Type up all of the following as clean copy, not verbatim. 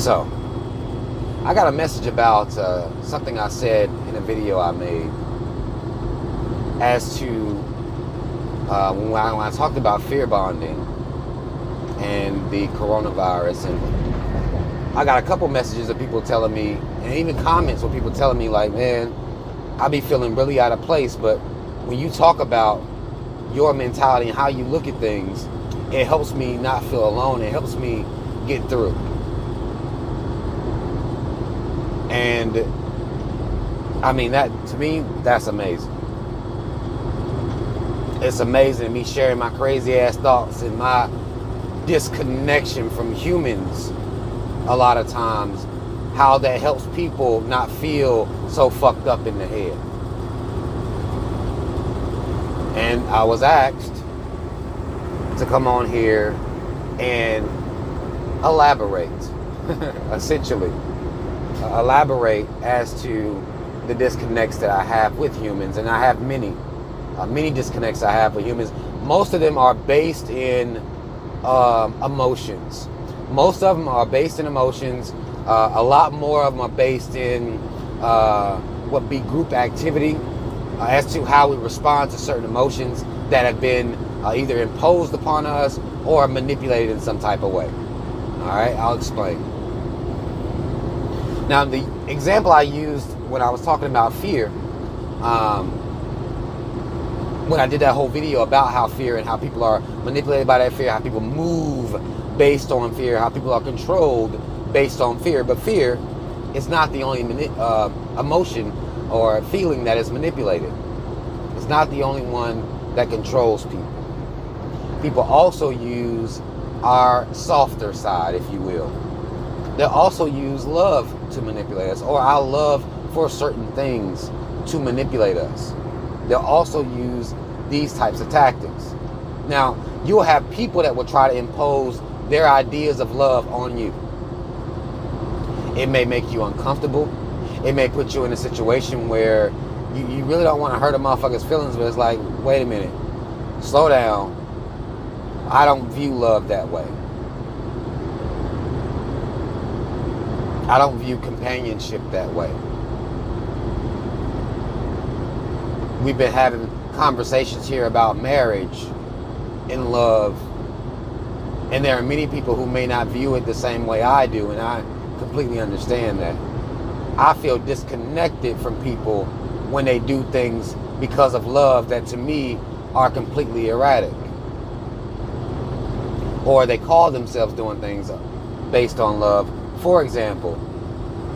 So, I got a message about something I said in a video I made as to when I talked about fear bonding and the coronavirus. And I got a couple messages of people telling me, and even comments with people telling me like, man, I be feeling really out of place, but when you talk about your mentality and how you look at things, it helps me not feel alone. It helps me get through. And I mean, that to me, that's amazing. It's amazing me sharing my crazy ass thoughts and my disconnection from humans a lot of times, how that helps people not feel so fucked up in the head. And I was asked to come on here and elaborate, essentially. Elaborate as to the disconnects that I have with humans. And I have many disconnects I have with humans. Most of them are based in emotions. Most of them are based in emotions. A lot more of them are based in what be group activity as to how we respond to certain emotions that have been either imposed upon us or manipulated in some type of way. All right, I'll explain. Now, the example I used when I was talking about fear, when I did that whole video about how fear and how people are manipulated by that fear, how people move based on fear, how people are controlled based on fear. But fear is not the only emotion or feeling that is manipulated. It's not the only one that controls people. People also use our softer side, if you will. They'll also use love to manipulate us, or our love for certain things to manipulate us. They'll also use these types of tactics. Now, you'll have people that will try to impose their ideas of love on you. It may make you uncomfortable. It may put you in a situation where you really don't want to hurt a motherfucker's feelings, but it's like, wait a minute, slow down. I don't view love that way. I don't view companionship that way. We've been having conversations here about marriage and love, and there are many people who may not view it the same way I do, and I completely understand that. I feel disconnected from people when they do things because of love that to me are completely erratic, or they call themselves doing things based on love. For example,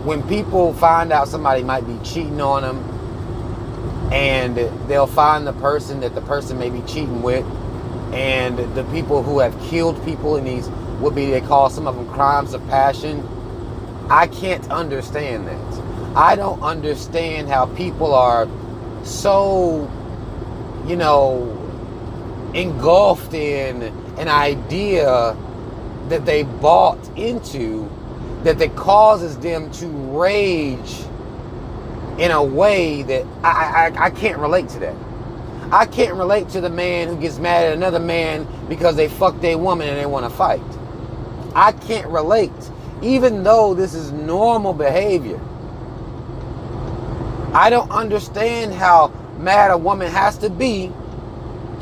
when people find out somebody might be cheating on them, and they'll find the person that the person may be cheating with, and the people who have killed people in these would be, they call some of them crimes of passion. I can't understand that. I don't understand how people are so, engulfed in an idea that they bought into, that causes them to rage in a way that I can't relate to that. I can't relate to the man who gets mad at another man because they fucked their woman and they want to fight. I can't relate, even though this is normal behavior. I don't understand how mad a woman has to be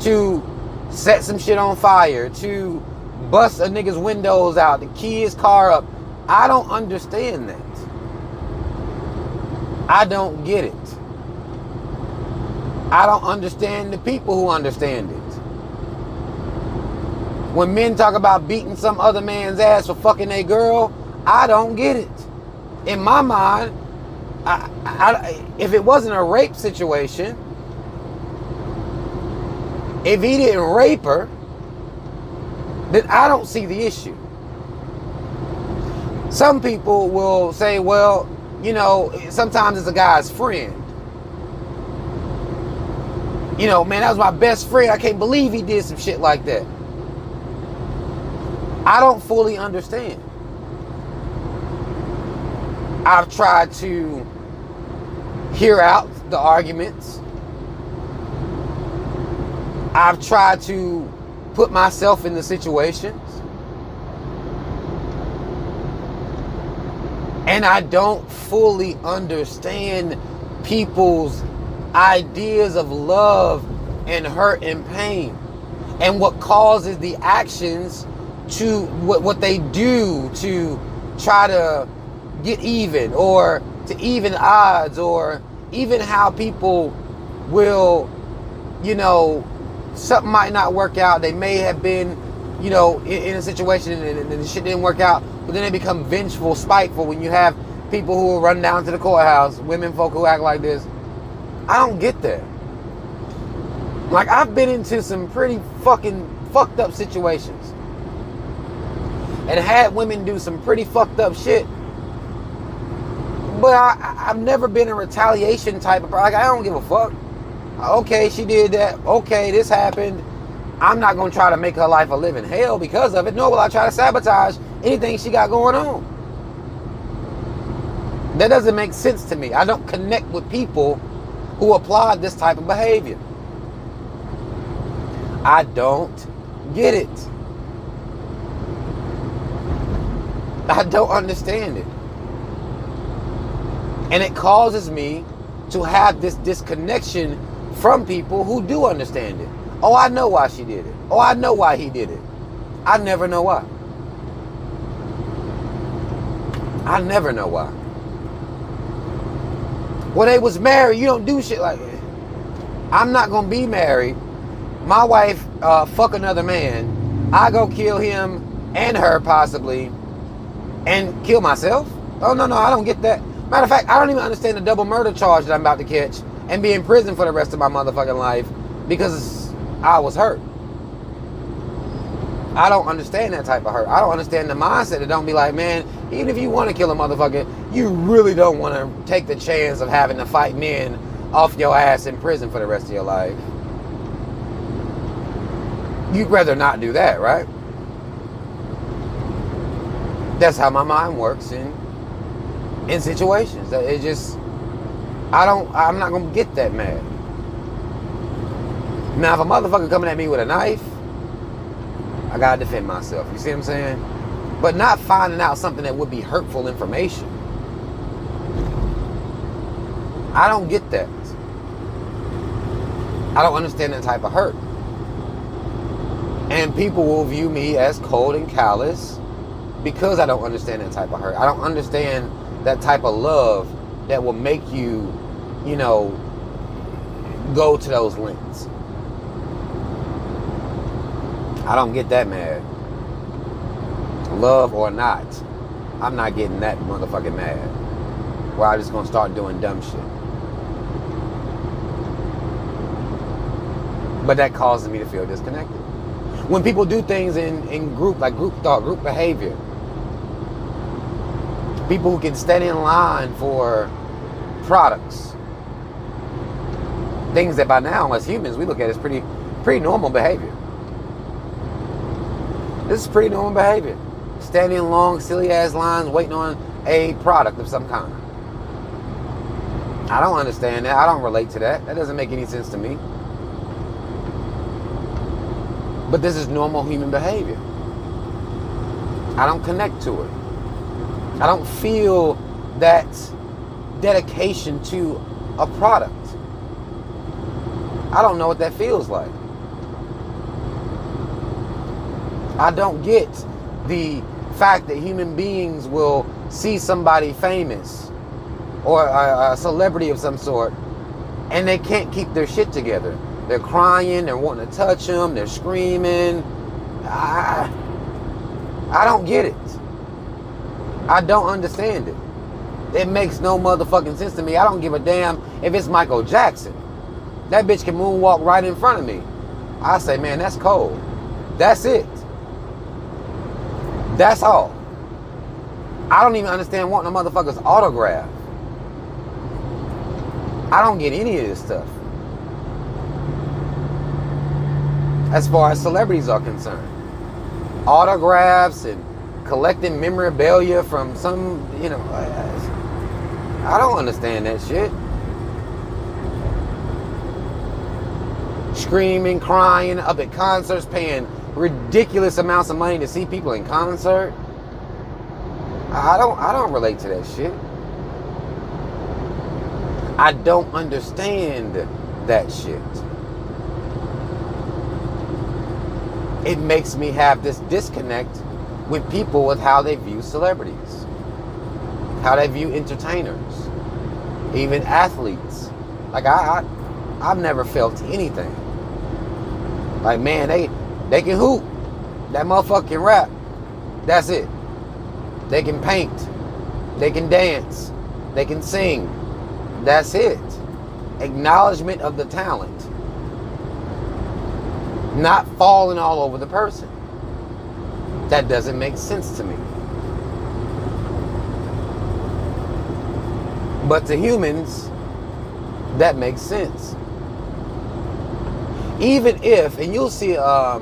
to set some shit on fire, to bust a nigga's windows out, to key his car up. I don't understand that. I don't get it. I don't understand the people who understand it. When men talk about beating some other man's ass for fucking a girl, I don't get it. In my mind, if it wasn't a rape situation, if he didn't rape her, then I don't see the issue. Some people will say, well, sometimes it's a guy's friend. Man, that was my best friend. I can't believe he did some shit like that. I don't fully understand. I've tried to hear out the arguments. I've tried to put myself in the situations. And I don't fully understand people's ideas of love and hurt and pain, and what causes the actions to what they do to try to get even, or to even odds, or even how people will, something might not work out. They may have been, in a situation and the shit didn't work out, but then they become vengeful, spiteful when you have people who will run down to the courthouse, women folk who act like this. I don't get that. Like, I've been into some pretty fucking fucked up situations and had women do some pretty fucked up shit. But I've never been a retaliation type of person. Like, I don't give a fuck. Okay, she did that. Okay, this happened. I'm not going to try to make her life a living hell because of it. Nor will I try to sabotage anything she got going on. That doesn't make sense to me. I don't connect with people who apply this type of behavior. I don't get it. I don't understand it. And it causes me to have this disconnection from people who do understand it. Oh, I know why she did it. Oh, I know why he did it. I never know why. I never know why. When they was married, you don't do shit like that. I'm not going to be married. My wife fuck another man. I go kill him and her possibly and kill myself. Oh, no, I don't get that. Matter of fact, I don't even understand the double murder charge that I'm about to catch and be in prison for the rest of my motherfucking life because I was hurt. I don't understand that type of hurt. I don't understand the mindset that don't be like, man, even if you want to kill a motherfucker, you really don't want to take the chance of having to fight men off your ass in prison for the rest of your life. You'd rather not do that, right? That's how my mind works in situations. It just, I'm not going to get that mad. Now, if a motherfucker coming at me with a knife, I gotta defend myself. You see what I'm saying? But not finding out something that would be hurtful information. I don't get that. I don't understand that type of hurt. And people will view me as cold and callous because I don't understand that type of hurt. I don't understand that type of love that will make you, go to those lengths. I don't get that mad. Love or not, I'm not getting that motherfucking mad. Where I'm just gonna start doing dumb shit. But that causes me to feel disconnected. When people do things in group, like group thought, group behavior, people who can stand in line for products, things that by now as humans we look at as pretty normal behavior. This is pretty normal behavior. Standing in long, silly ass lines, waiting on a product of some kind. I don't understand that. I don't relate to that. That doesn't make any sense to me. But this is normal human behavior. I don't connect to it. I don't feel that dedication to a product. I don't know what that feels like. I don't get the fact that human beings will see somebody famous or a celebrity of some sort and they can't keep their shit together. They're crying, they're wanting to touch them, they're screaming. I don't get it. I don't understand it. It makes no motherfucking sense to me. I don't give a damn if it's Michael Jackson. That bitch can moonwalk right in front of me. I say, man, that's cold. That's it. That's all. I don't even understand wanting a motherfucker's autograph. I don't get any of this stuff. As far as celebrities are concerned. Autographs and collecting memorabilia from some, I don't understand that shit. Screaming, crying, up at concerts, paying ridiculous amounts of money to see people in concert. I don't relate to that shit. I don't understand that shit. It makes me have this disconnect with people with how they view celebrities, how they view entertainers, even athletes. Like I've never felt anything. Like, man, they can hoop, that motherfucker can rap. That's it. They can paint, they can dance, they can sing. That's it. Acknowledgement of the talent. Not falling all over the person. That doesn't make sense to me. But to humans, that makes sense. Even if, and you'll see, I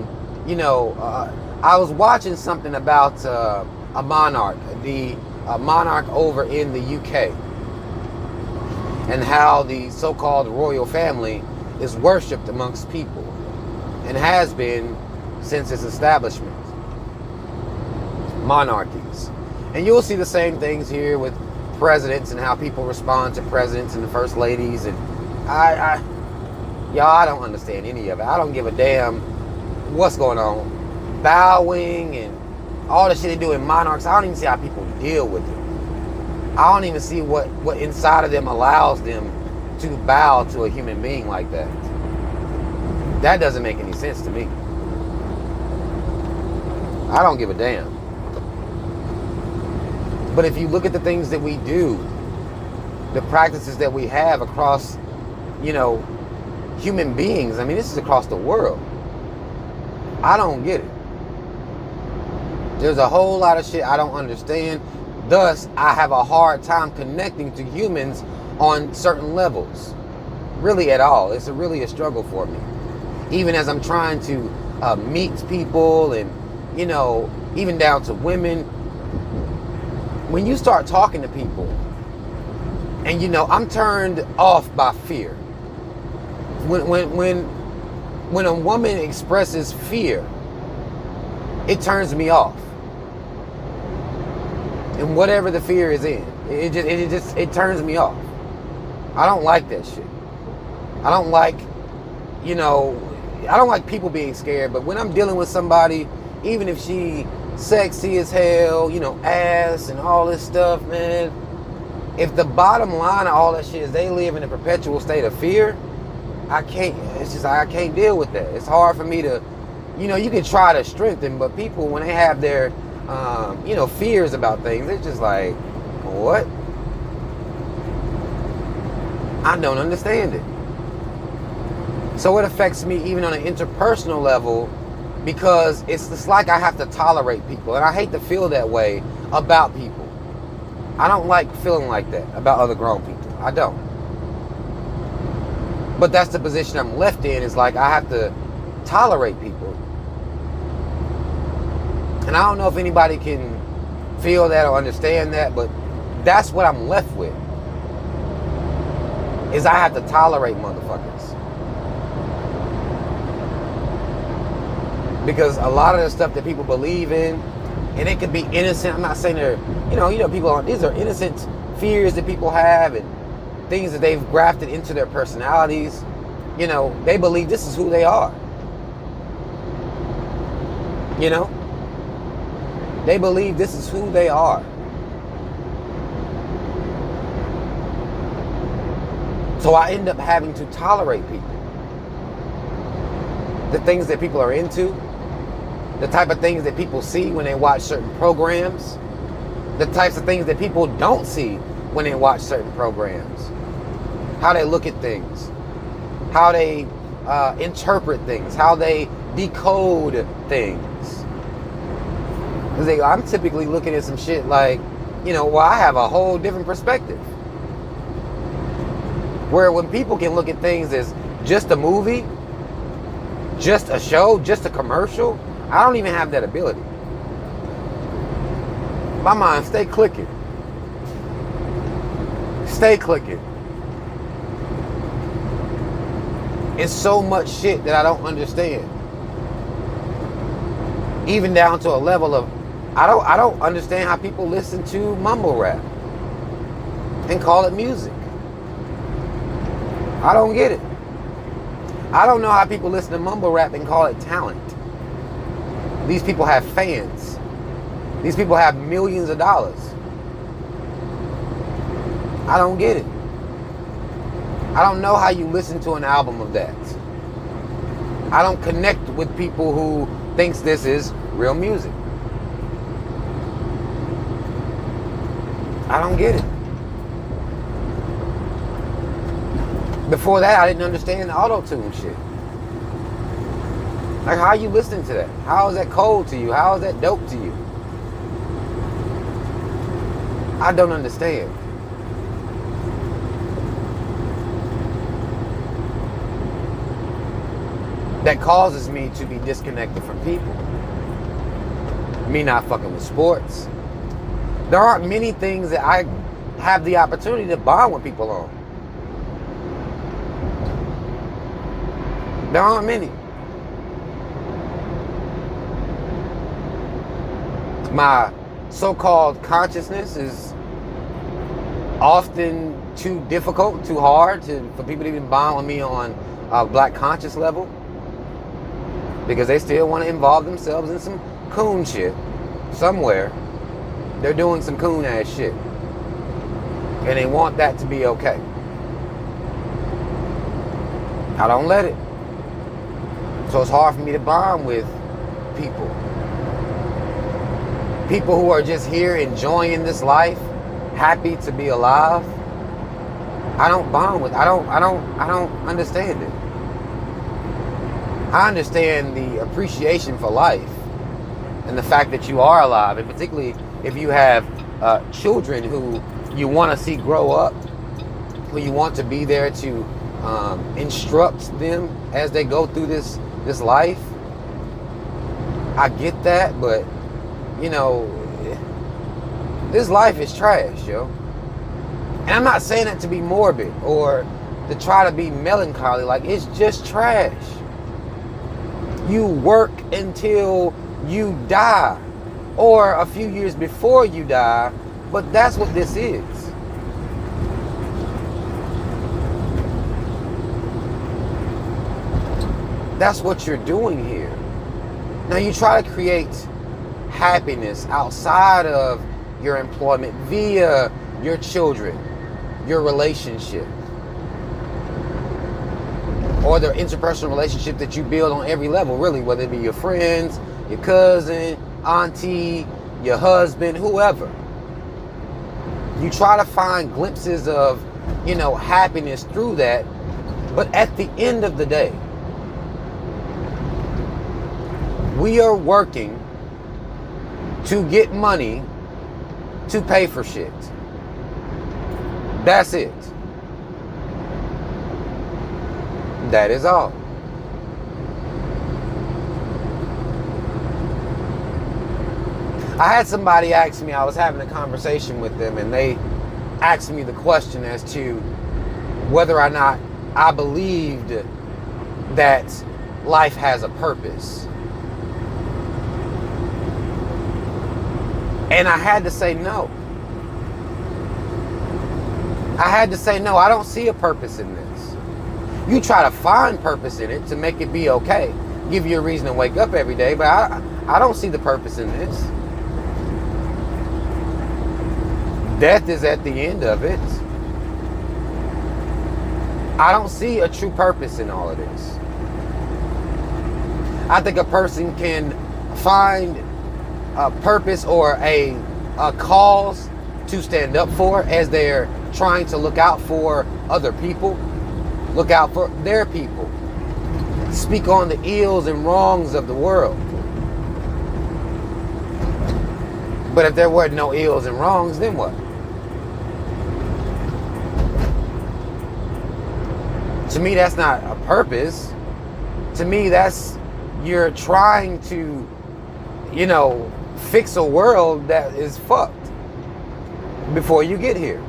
was watching something about a monarch, the monarch over in the UK, and how the so-called royal family is worshipped amongst people, and has been since its establishment. Monarchies. And you'll see the same things here with presidents and how people respond to presidents and the first ladies. And I don't understand any of it. I don't give a damn what's going on. Bowing and all the shit they do in monarchs, I don't even see how people deal with it. I don't even see what inside of them allows them to bow to a human being like that. That doesn't make any sense to me. I don't give a damn. But if you look at the things that we do, the practices that we have across, human beings, I mean, this is across the world. I don't get it. There's a whole lot of shit I don't understand. Thus, I have a hard time connecting to humans on certain levels. Really at all. It's really a struggle for me. Even as I'm trying to meet people and, even down to women. When you start talking to people and, I'm turned off by fear. When a woman expresses fear, it turns me off. And whatever the fear is in, it turns me off. I don't like that shit. I don't like, I don't like people being scared. But when I'm dealing with somebody, even if she sexy as hell, ass and all this stuff, man, if the bottom line of all that shit is they live in a perpetual state of fear, I can't deal with that. It's hard for me to, you can try to strengthen, but people, when they have their fears about things, it's just like, what? I don't understand it. So it affects me even on an interpersonal level, because it's like I have to tolerate people, and I hate to feel that way about people. I don't like feeling like that about other grown people. I don't. But that's the position I'm left in, is like I have to tolerate people. And I don't know if anybody can feel that or understand that, but that's what I'm left with, is I have to tolerate motherfuckers. Because a lot of the stuff that people believe in, and it could be innocent. I'm not saying they're, people, these are innocent fears that people have and things that they've grafted into their personalities. They believe this is who they are. They believe this is who they are. So I end up having to tolerate people. The things that people are into, the type of things that people see when they watch certain programs, the types of things that people don't see when they watch certain programs, how they look at things, how they interpret things, how they decode things. Because I'm typically looking at some shit like, I have a whole different perspective. Where when people can look at things as just a movie, just a show, just a commercial, I don't even have that ability. My mind stay clicking. Stay clicking. It's so much shit that I don't understand. Even down to a level of I don't understand how people listen to mumble rap and call it music. I don't get it. I don't know how people listen to mumble rap and call it talent. These people have fans. These people have millions of dollars. I don't get it. I don't know how you listen to an album of that. I don't connect with people who thinks this is real music. I don't get it. Before that, I didn't understand the auto-tune shit. Like, how are you listening to that? How is that cold to you? How is that dope to you? I don't understand. That causes me to be disconnected from people. Me not fucking with sports. There aren't many things that I have the opportunity to bond with people on. There aren't many. My so-called consciousness is often too difficult, too hard for people to even bond with me on a black conscious level, because they still want to involve themselves in some coon shit somewhere. They're doing some coon ass shit, and they want that to be okay. I don't let it. So it's hard for me to bond with people. People who are just here enjoying this life, happy to be alive. I don't bond with. I don't understand it. I understand the appreciation for life and the fact that you are alive, and particularly if you have children who you want to see grow up, who you want to be there to instruct them as they go through this life. I get that, but you know, this life is trash, yo. And I'm not saying that to be morbid or to try to be melancholy. Like, it's just trash. You work until you die, or a few years before you die, but that's what this is. That's what you're doing here. Now you try to create happiness outside of your employment via your children, your relationship, or the interpersonal relationship that you build on every level, really, whether it be your friends, your cousin, auntie, your husband, whoever. You try to find glimpses of, happiness through that, but at the end of the day, we are working to get money to pay for shit. That's it. That is all. I had somebody ask me, I was having a conversation with them, and they asked me the question as to whether or not I believed that life has a purpose. And I had to say no. I had to say no. I don't see a purpose in this. You try to find purpose in it to make it be okay, give you a reason to wake up every day, but I don't see the purpose in this. Death is at the end of it. I don't see a true purpose in all of this. I think a person can find a purpose or a cause to stand up for as they're trying to look out for other people, look out for their people, speak on the ills and wrongs of the world. But if there were no ills and wrongs, then what? To me, that's not a purpose. To me, that's you're trying to, fix a world that is fucked before you get here.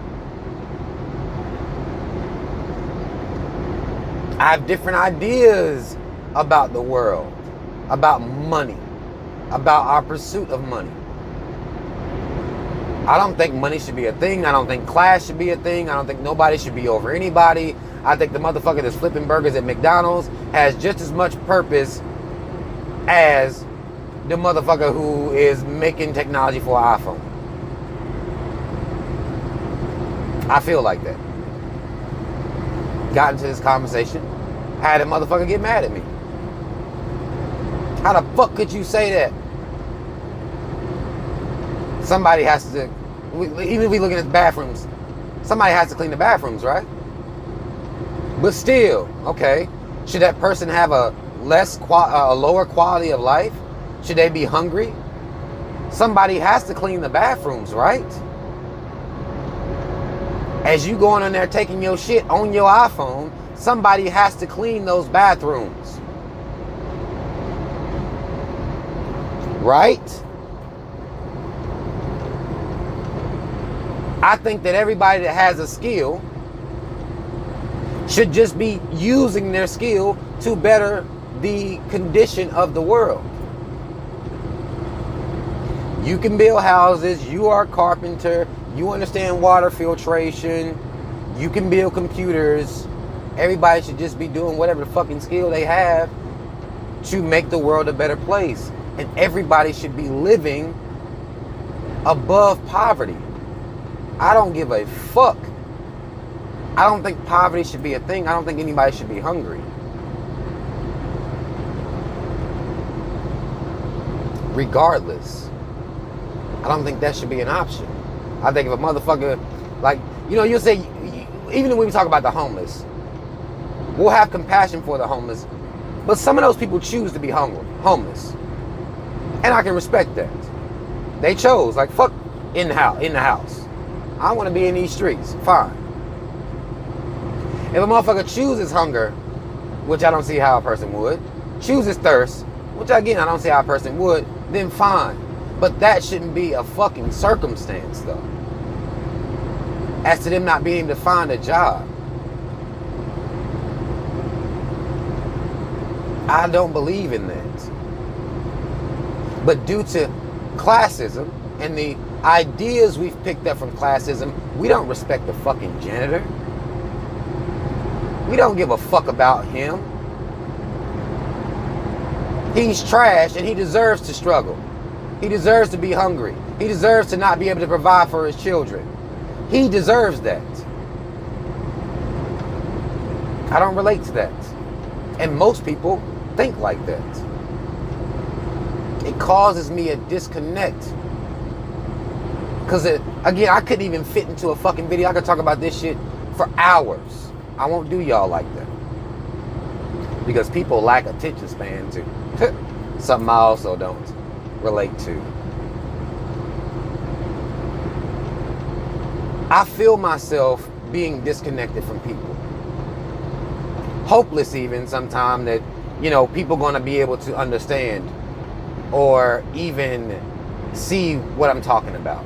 I have different ideas about the world, about money, about our pursuit of money. I don't think money should be a thing. I don't think class should be a thing. I don't think nobody should be over anybody. I think the motherfucker that's flipping burgers at McDonald's has just as much purpose as the motherfucker who is making technology for an iPhone. I feel like that. Got into this conversation, had a motherfucker get mad at me. How the fuck could you say that? Somebody has to, even if we looking at bathrooms, somebody has to clean the bathrooms, right? But still, okay, should that person have a lower quality of life? Should they be hungry? Somebody has to clean the bathrooms, right? As you going in there taking your shit on your iPhone, somebody has to clean those bathrooms. Right? I think that everybody that has a skill should just be using their skill to better the condition of the world. You can build houses, you are a carpenter, you understand water filtration, you can build computers. Everybody should just be doing whatever the fucking skill they have to make the world a better place. And everybody should be living above poverty. I don't give a fuck. I don't think poverty should be a thing. I don't think anybody should be hungry. Regardless, I don't think that should be an option. I think if a motherfucker, like, you know, you'll say, even when we talk about the homeless, we'll have compassion for the homeless, but some of those people choose to be homeless. And I can respect that. They chose, like, fuck in the house. I want to be in these streets. Fine. If a motherfucker chooses hunger, which I don't see how a person would, chooses thirst, which again I don't see how a person would, then fine. But that shouldn't be a fucking circumstance, though. As to them not being able to find a job. I don't believe in that. But due to classism and the ideas we've picked up from classism, we don't respect the fucking janitor. We don't give a fuck about him. He's trash and he deserves to struggle. He deserves to be hungry. He deserves to not be able to provide for his children. He deserves that. I don't relate to that. And most people think like that. It causes me a disconnect. Because, again, I couldn't even fit into a fucking video. I could talk about this shit for hours. I won't do y'all like that. Because people lack attention span too. Something I also don't relate to. I feel myself being disconnected from people. Hopeless even sometimes that, you know, people going to be able to understand or even see what I'm talking about.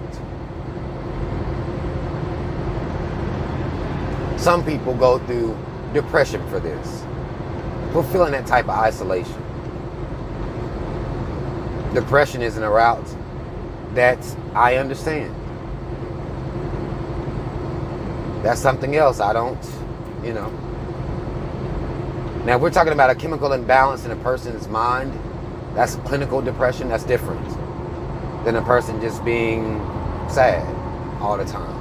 Some people go through depression for this. For feeling that type of isolation. Depression isn't a route that I understand. That's something else I don't, you know. Now, if we're talking about a chemical imbalance in a person's mind, that's clinical depression. That's different than a person just being sad all the time.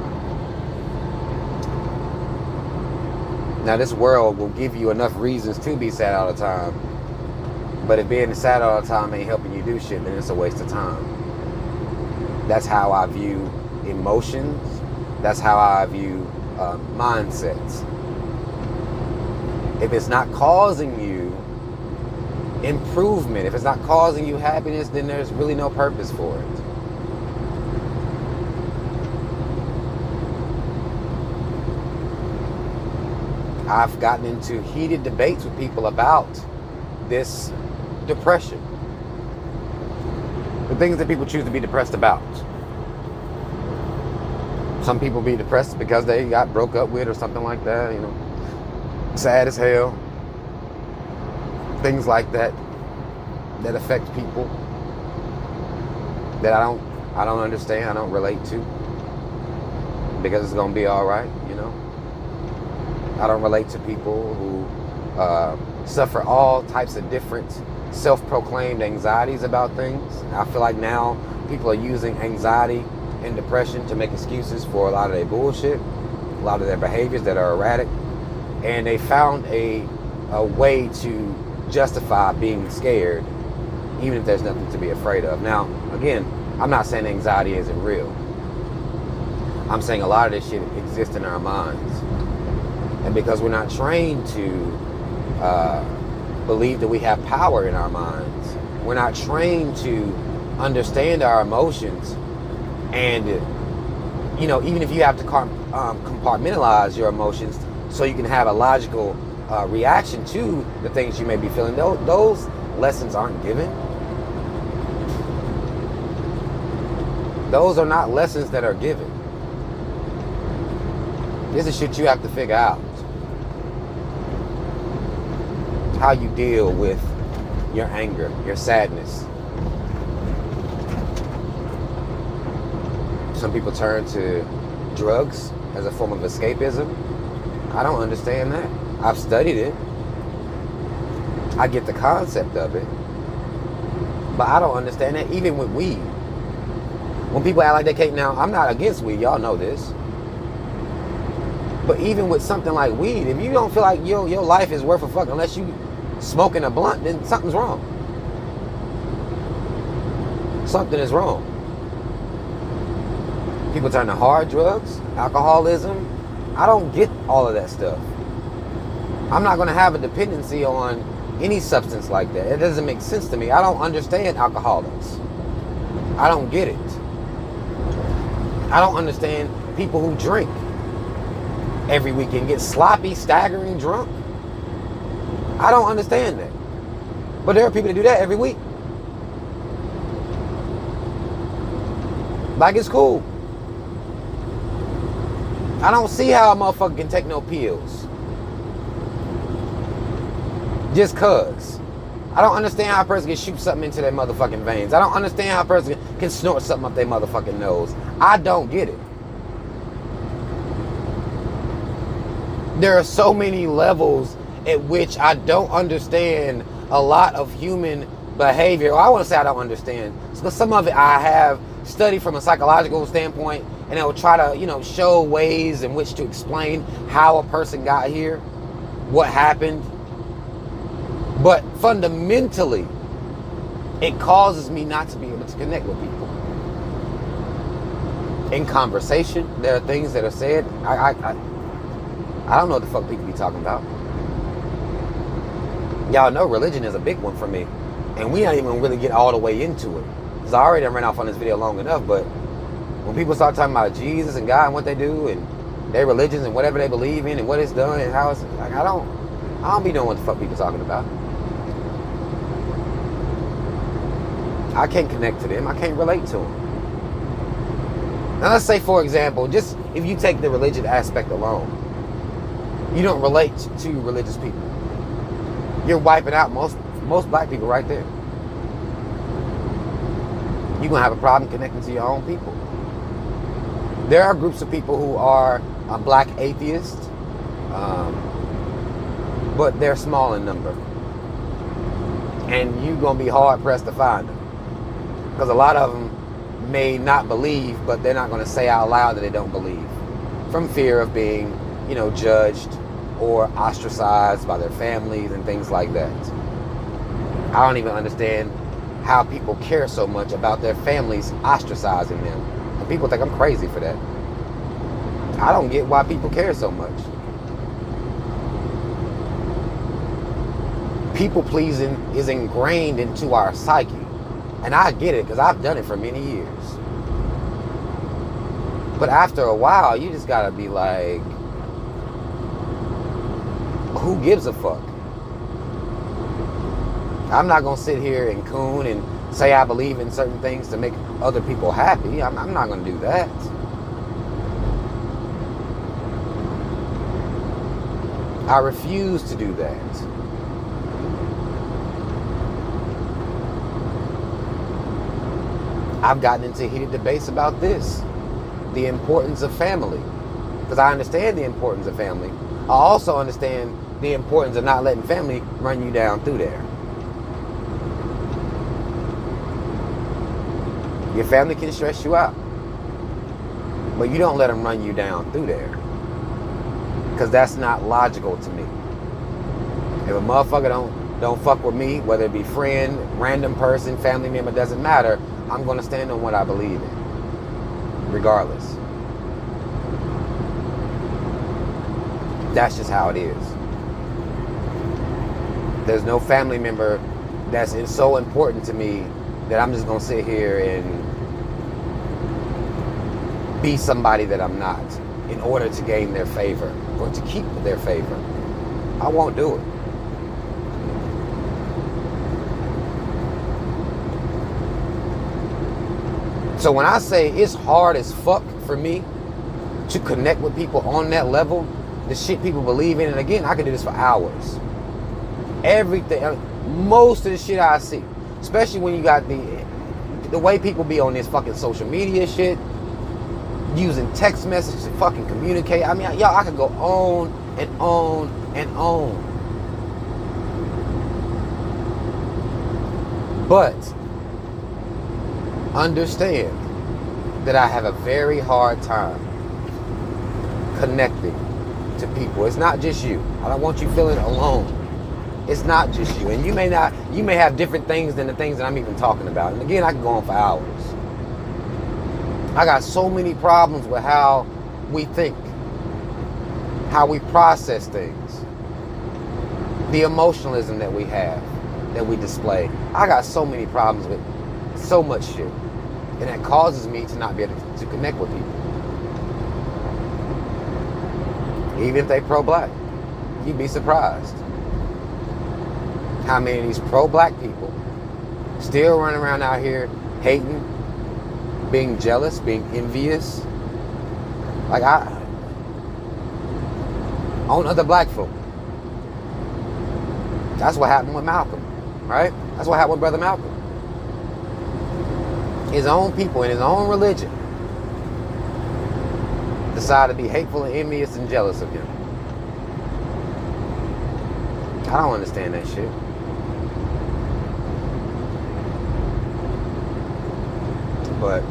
Now, this world will give you enough reasons to be sad all the time. But if being sad all the time ain't helping you do shit, then it's a waste of time. That's how I view emotions. That's how I view mindsets. If it's not causing you improvement, if it's not causing you happiness, then there's really no purpose for it. I've gotten into heated debates with people about this depression. The things that people choose to be depressed about. Some people be depressed because they got broke up with or something like that, you know. Sad as hell. Things like that that affect people that I don't understand, I don't relate to. because it's going to be all right, you know. I don't relate to people who suffer all types of different self-proclaimed anxieties about things. I feel like now people are using anxiety and depression to make excuses for a lot of their bullshit, a lot of their behaviors that are erratic, and they found a way to justify being scared, even if there's nothing to be afraid of. Now, again, I'm not saying anxiety isn't real. I'm saying a lot of this shit exists in our minds. And because we're not trained to believe that we have power in our minds, we're not trained to understand our emotions. And, you know, even if you have to compartmentalize your emotions so you can have a logical reaction to the things you may be feeling, those lessons aren't given. Those are not lessons that are given. This is shit you have to figure out. How you deal with your anger, your sadness. Some people turn to drugs as a form of escapism. I don't understand that. I've studied it. I get the concept of it. But I don't understand that, even with weed. When people act like they can't, now, I'm not against weed, y'all know this. But even with something like weed, if you don't feel like your life is worth a fuck unless you smoking a blunt, then something's wrong. Something is wrong. People turn to hard drugs, alcoholism. I don't get all of that stuff. I'm not going to have a dependency on any substance like that. It doesn't make sense to me. I don't understand alcoholics. I don't get it. I don't understand people who drink every weekend, get sloppy, staggering drunk. I don't understand that. But there are people that do that every week. Like, it's cool. I don't see how a motherfucker can take no pills. Just cuz. I don't understand how a person can shoot something into their motherfucking veins. I don't understand how a person can snort something up their motherfucking nose. I don't get it. There are so many levels at which I don't understand a lot of human behavior. Or I want to say I don't understand. So some of it I have studied from a psychological standpoint, and I will try to, you know, show ways in which to explain how a person got here, what happened. But fundamentally, it causes me not to be able to connect with people. In conversation, there are things that are said. I don't know what the fuck people be talking about. Y'all know religion is a big one for me. And we don't even really get all the way into it. Because I already ran off on this video long enough. But when people start talking about Jesus and God and what they do and their religions and whatever they believe in and what it's done and how it's like, I don't be knowing what the fuck people talking about. I can't connect to them. I can't relate to them. Now let's say, for example, just if you take the religion aspect alone, you don't relate to religious people. You're wiping out most black people right there. You're going to have a problem connecting to your own people. There are groups of people who are black atheists, but they're small in number. And you're going to be hard pressed to find them. Because a lot of them may not believe, but they're not going to say out loud that they don't believe. From fear of being, you know, judged or ostracized by their families and things like that. I don't even understand how people care so much about their families ostracizing them. And people think I'm crazy for that. I don't get why people care so much. People pleasing is ingrained into our psyche. And I get it because I've done it for many years. But after a while, you just gotta be like, who gives a fuck? I'm not gonna sit here and coon and say I believe in certain things to make other people happy. I'm not gonna do that. I refuse to do that. I've gotten into heated debates about this. the importance of family. Because I understand the importance of family. I also understand the importance of not letting family run you down through there. Your family can stress you out, but you don't let them run you down through there, because that's not logical to me. If a motherfucker don't fuck with me, whether it be friend, random person, family member, doesn't matter, I'm going to stand on what I believe in, regardless. That's just how it is. There's no family member that's so important to me that I'm just going to sit here and be somebody that I'm not in order to gain their favor or to keep their favor. I won't do it. So when I say it's hard as fuck for me to connect with people on that level, the shit people believe in, and again, I could do this for hours. Everything, most of the shit I see, especially when you got the way people be on this fucking social media shit, using text messages to fucking communicate. I mean, y'all, I could go on and on and on. But understand that I have a very hard time connecting to people. It's not just you. I don't want you feeling alone. It's not just you. And you may have different things than the things that I'm even talking about. And again, I can go on for hours. I got so many problems with how we think, how we process things, the emotionalism that we have, that we display. I got so many problems with so much shit. And that causes me to not be able to connect with people. Even if they pro-black. You'd be surprised how many of these pro-black people still running around out here hating, being jealous, being envious. Like on other black folk. That's what happened with Malcolm, right? That's what happened with Brother Malcolm. His own people in his own religion decided to be hateful and envious and jealous of him. I don't understand that shit. But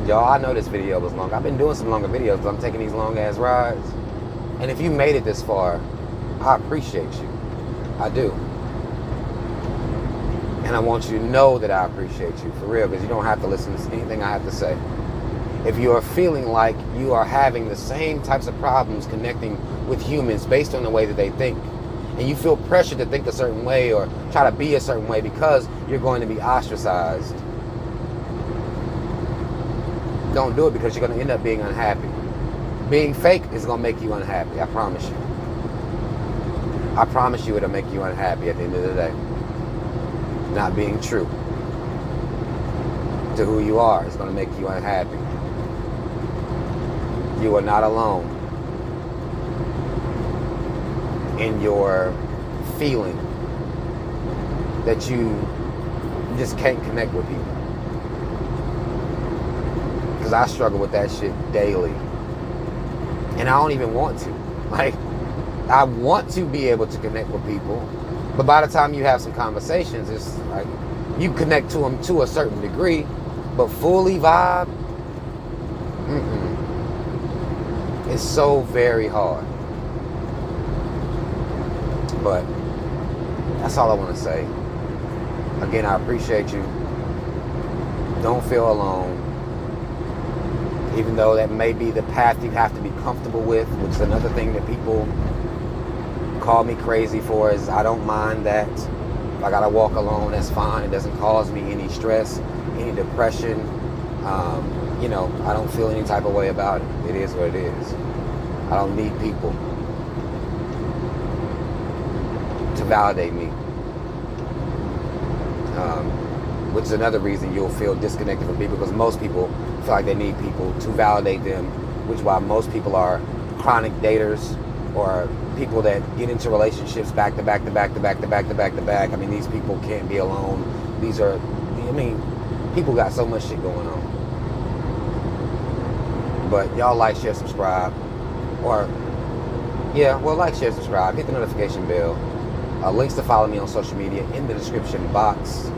y'all, I know this video was long. I've been doing some longer videos because I'm taking these long ass rides. And if you made it this far, I appreciate you. I do. And I want you to know that I appreciate you, for real, because you don't have to listen to anything I have to say. If you are feeling like you are having the same types of problems connecting with humans based on the way that they think, and you feel pressure to think a certain way or try to be a certain way because you're going to be ostracized, don't do it, because you're going to end up being unhappy. Being fake is going to make you unhappy, I promise you. I promise you it'll make you unhappy at the end of the day. Not being true to who you are is going to make you unhappy. You are not alone in your feeling that you just can't connect with people. Because I struggle with that shit daily. And I don't even want to. Like, I want to be able to connect with people. But by the time you have some conversations, it's like you connect to them to a certain degree, but fully vibe, it's so very hard. But that's all I want to say. Again, I appreciate you. Don't feel alone. Even though that may be the path you have to be comfortable with, which is another thing that people call me crazy for, is I don't mind that. If I gotta walk alone, that's fine. It doesn't cause me any stress, any depression. I don't feel any type of way about it. It is what it is. I don't need people to validate me. Which is another reason you'll feel disconnected from people, because most people feel like they need people to validate them, which is why most people are chronic daters, or people that get into relationships back to back to back to back to back to back to back. I mean, these people can't be alone. People got so much shit going on. But y'all like, share, subscribe. Or, yeah, well, like, share, subscribe. Hit the notification bell. Links to follow me on social media in the description box.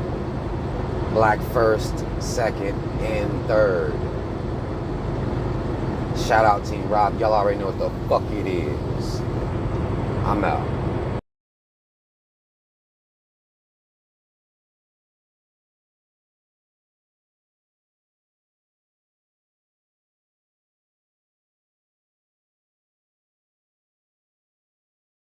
Black first, second, and third. Shout out Team Rob. Y'all already know what the fuck it is. I'm out.